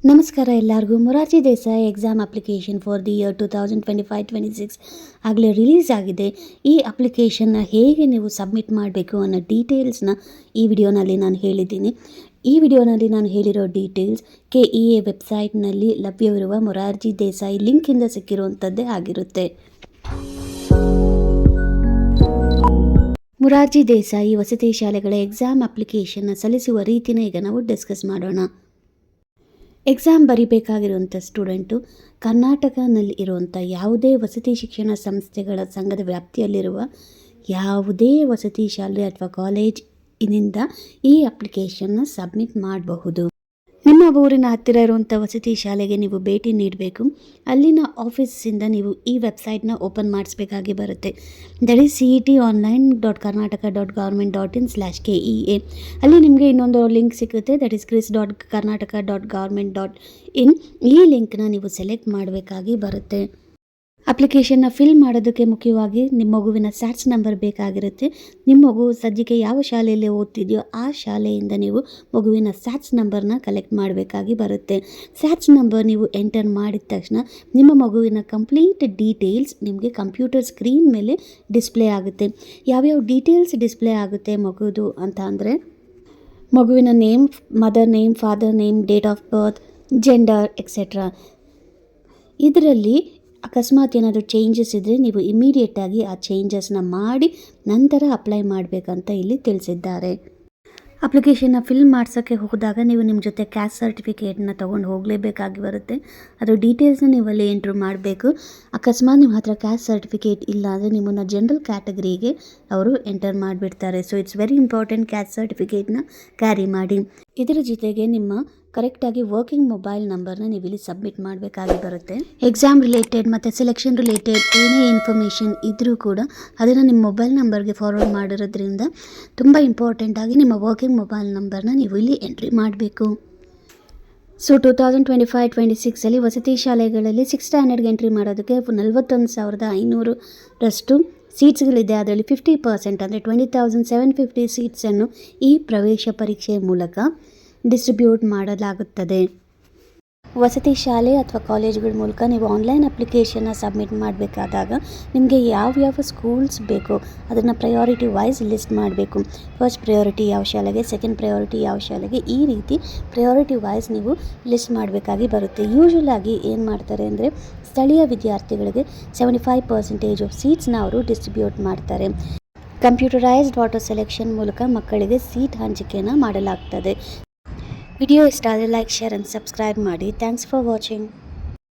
ನಮಸ್ಕಾರ ಎಲ್ಲರಿಗೂ. Morarji Desai exam application for the year 2025-26 ಆಗಲೇ ರಿಲೀಸ್ ಆಗಿದೆ. ಈ ಅಪ್ಲಿಕೇಶನ್ನ ಹೇಗೆ ನೀವು ಸಬ್ಮಿಟ್ ಮಾಡಬೇಕು ಅನ್ನೋ ಡೀಟೇಲ್ಸ್ನ ಈ ವಿಡಿಯೋನಲ್ಲಿ ನಾನು ಹೇಳಿದ್ದೀನಿ. ಈ ವಿಡಿಯೋನಲ್ಲಿ ನಾನು ಹೇಳಿರೋ ಡೀಟೇಲ್ಸ್ KEA ವೆಬ್ಸೈಟ್ನಲ್ಲಿ ಲಭ್ಯವಿರುವ ಮೊರಾರ್ಜಿ ದೇಸಾಯಿ ಲಿಂಕಿಂದ ಸಿಕ್ಕಿರುವಂಥದ್ದೇ ಆಗಿರುತ್ತೆ. ಮೊರಾರ್ಜಿ ದೇಸಾಯಿ ವಸತಿ ಶಾಲೆಗಳ ಎಕ್ಸಾಮ್ ಅಪ್ಲಿಕೇಶನ್ನ ಸಲ್ಲಿಸುವ ರೀತಿನ ಈಗ ನಾವು ಡಿಸ್ಕಸ್ ಮಾಡೋಣ. ಎಕ್ಸಾಮ್ ಬರಿಬೇಕಾಗಿರುವಂಥ ಸ್ಟೂಡೆಂಟು ಕರ್ನಾಟಕದಲ್ಲಿ ಇರುವಂಥ ಯಾವುದೇ ವಸತಿ ಶಿಕ್ಷಣ ಸಂಸ್ಥೆಗಳ ಸಂಘದ ವ್ಯಾಪ್ತಿಯಲ್ಲಿರುವ ಯಾವುದೇ ವಸತಿ ಶಾಲೆ ಅಥವಾ ಕಾಲೇಜಿನಿಂದ ಈ ಅಪ್ಲಿಕೇಶನ್ನ ಸಬ್ಮಿಟ್ ಮಾಡಬಹುದು. ನಿಮ್ಮ ಊರಿನ ಹತ್ತಿರ ಇರುವಂಥ ವಸತಿ ಶಾಲೆಗೆ ನೀವು ಭೇಟಿ ನೀಡಬೇಕು. ಅಲ್ಲಿನ ಆಫೀಸಿಂದ ನೀವು ಈ ವೆಬ್ಸೈಟ್ನ ಓಪನ್ ಮಾಡಿಸ್ಬೇಕಾಗಿ ಬರುತ್ತೆ. That is cet.online.karnataka.government.in/KEA. ಅಲ್ಲಿ ನಿಮಗೆ ಇನ್ನೊಂದು ಲಿಂಕ್ ಸಿಗುತ್ತೆ. That is kris.karnataka.government.in. ಈ ಲಿಂಕ್ನ ನೀವು ಸೆಲೆಕ್ಟ್ ಮಾಡಬೇಕಾಗಿ ಬರುತ್ತೆ. ಅಪ್ಲಿಕೇಶನ್ನ ಫಿಲ್ ಮಾಡೋದಕ್ಕೆ ಮುಖ್ಯವಾಗಿ ನಿಮ್ಮ ಮಗುವಿನ ಸ್ಯಾಟ್ಸ್ ನಂಬರ್ ಬೇಕಾಗಿರುತ್ತೆ. ನಿಮ್ಮ ಮಗು ಸದ್ಯಕ್ಕೆ ಯಾವ ಶಾಲೆಯಲ್ಲಿ ಓದ್ತಿದೆಯೋ ಆ ಶಾಲೆಯಿಂದ ನೀವು ಮಗುವಿನ ಸ್ಯಾಟ್ಸ್ ನಂಬರ್ನ ಕಲೆಕ್ಟ್ ಮಾಡಬೇಕಾಗಿ ಬರುತ್ತೆ. ಸ್ಯಾಟ್ಸ್ ನಂಬರ್ ನೀವು ಎಂಟರ್ ಮಾಡಿದ ತಕ್ಷಣ ನಿಮ್ಮ ಮಗುವಿನ ಕಂಪ್ಲೀಟ್ ಡೀಟೇಲ್ಸ್ ನಿಮಗೆ ಕಂಪ್ಯೂಟರ್ ಸ್ಕ್ರೀನ್ ಮೇಲೆ ಡಿಸ್ಪ್ಲೇ ಆಗುತ್ತೆ. ಯಾವ್ಯಾವ ಡೀಟೇಲ್ಸ್ ಡಿಸ್ಪ್ಲೇ ಆಗುತ್ತೆ ಮಗುದು ಅಂತ ಅಂದರೆ ಮಗುವಿನ name, mother name, father name, date of birth, gender etcetera. ಇದರಲ್ಲಿ ಅಕಸ್ಮಾತ್ ಏನಾದರೂ ಚೇಂಜಸ್ ಇದ್ದರೆ ನೀವು ಇಮಿಡಿಯೇಟಾಗಿ ಆ ಚೇಂಜಸ್ನ ಮಾಡಿ ನಂತರ ಅಪ್ಲೈ ಮಾಡಬೇಕಂತ ಇಲ್ಲಿ ತಿಳಿಸಿದ್ದಾರೆ. ಅಪ್ಲಿಕೇಶನ್ನ ಫಿಲ್ ಮಾಡ್ಸೋಕ್ಕೆ ಹೋದಾಗ ನೀವು ನಿಮ್ಮ ಜೊತೆ ಕ್ಯಾಸ್ಟ್ ಸರ್ಟಿಫಿಕೇಟ್ನ ತೊಗೊಂಡು ಹೋಗಲೇಬೇಕಾಗಿ ಬರುತ್ತೆ. ಅದರ ಡೀಟೇಲ್ಸ್ನ ನೀವು ಅಲ್ಲಿ ಎಂಟ್ರ್ ಮಾಡಬೇಕು. ಅಕಸ್ಮಾತ್ ನಿಮ್ಮ ಹತ್ರ ಕ್ಯಾಸ್ಟ್ ಸರ್ಟಿಫಿಕೇಟ್ ಇಲ್ಲ ಅಂದರೆ ನಿಮ್ಮನ್ನು ಜನರಲ್ ಕ್ಯಾಟಗರಿಗೆ ಅವರು ಎಂಟರ್ ಮಾಡಿಬಿಡ್ತಾರೆ. So it's very important caste ಸರ್ಟಿಫಿಕೇಟ್ನ ಕ್ಯಾರಿ ಮಾಡಿ. ಇದರ ಜೊತೆಗೆ ನಿಮ್ಮ ಕರೆಕ್ಟಾಗಿ ವರ್ಕಿಂಗ್ ಮೊಬೈಲ್ ನಂಬರ್ನ ನೀವು ಇಲ್ಲಿ ಸಬ್ಮಿಟ್ ಮಾಡಬೇಕಾಗಿ ಬರುತ್ತೆ. ಎಕ್ಸಾಮ್ ರಿಲೇಟೆಡ್ ಮತ್ತು ಸೆಲೆಕ್ಷನ್ ರಿಲೇಟೆಡ್ ಏನೇ ಇನ್ಫಾರ್ಮೇಷನ್ ಇದ್ದರೂ ಕೂಡ ಅದನ್ನು ನಿಮ್ಮ ಮೊಬೈಲ್ ನಂಬರ್ಗೆ ಫಾರ್ವರ್ಡ್ ಮಾಡಿರೋದ್ರಿಂದ ತುಂಬ ಇಂಪಾರ್ಟೆಂಟಾಗಿ ನಿಮ್ಮ ವರ್ಕಿಂಗ್ ಮೊಬೈಲ್ ನಂಬರ್ನ ನೀವು ಇಲ್ಲಿ ಎಂಟ್ರಿ ಮಾಡಬೇಕು. ಸೊ 2025-26 ವಸತಿ ಶಾಲೆಗಳಲ್ಲಿ 6th ಸ್ಟ್ಯಾಂಡರ್ಡ್ಗೆ ಎಂಟ್ರಿ ಮಾಡೋದಕ್ಕೆ 41,500 ಸೀಟ್ಸ್ಗಳಿದೆ. ಅದರಲ್ಲಿ 50% ಅಂದರೆ 20,750 ಸೀಟ್ಸನ್ನು ಈ ಪ್ರವೇಶ ಪರೀಕ್ಷೆಯ ಮೂಲಕ ಡಿಸ್ಟ್ರಿಬ್ಯೂಟ್ ಮಾಡಲಾಗುತ್ತದೆ. ವಸತಿ ಶಾಲೆ ಅಥವಾ ಕಾಲೇಜುಗಳ ಮೂಲಕ ನೀವು ಆನ್ಲೈನ್ ಅಪ್ಲಿಕೇಶನ್ನ ಸಬ್ಮಿಟ್ ಮಾಡಬೇಕಾದಾಗ ನಿಮಗೆ ಯಾವ್ಯಾವ ಸ್ಕೂಲ್ಸ್ ಬೇಕೋ ಅದನ್ನು ಪ್ರಯಾರಿಟಿ ವೈಸ್ ಲಿಸ್ಟ್ ಮಾಡಬೇಕು. ಫಸ್ಟ್ ಪ್ರಯಾರಿಟಿ ಯಾವ ಶಾಲೆಗೆ, ಸೆಕೆಂಡ್ ಪ್ರಯಾರಿಟಿ ಯಾವ ಶಾಲೆಗೆ, ಈ ರೀತಿ ಪ್ರಯಾರಿಟಿ ವೈಸ್ ನೀವು ಲಿಸ್ಟ್ ಮಾಡಬೇಕಾಗಿ ಬರುತ್ತೆ. ಯೂಶ್ವಲ್ ಆಗಿ ಏನು ಮಾಡ್ತಾರೆ ಅಂದರೆ ಸ್ಥಳೀಯ ವಿದ್ಯಾರ್ಥಿಗಳಿಗೆ 75% ಆಫ್ ಸೀಟ್ಸ್ನ ಅವರು ಡಿಸ್ಟ್ರಿಬ್ಯೂಟ್ ಮಾಡ್ತಾರೆ. ಕಂಪ್ಯೂಟರೈಸ್ಡ್ ಆಟೋ ಸೆಲೆಕ್ಷನ್ ಮೂಲಕ ಮಕ್ಕಳಿಗೆ ಸೀಟ್ ಹಂಚಿಕೆಯನ್ನು ಮಾಡಲಾಗ್ತದೆ. ವಿಡಿಯೋ ಇಷ್ಟ ಆದರೆ ಲೈಕ್, ಶೇರ್ ಆ್ಯಂಡ್ ಸಬ್ಸ್ಕ್ರೈಬ್ ಮಾಡಿ. Thanks for watching.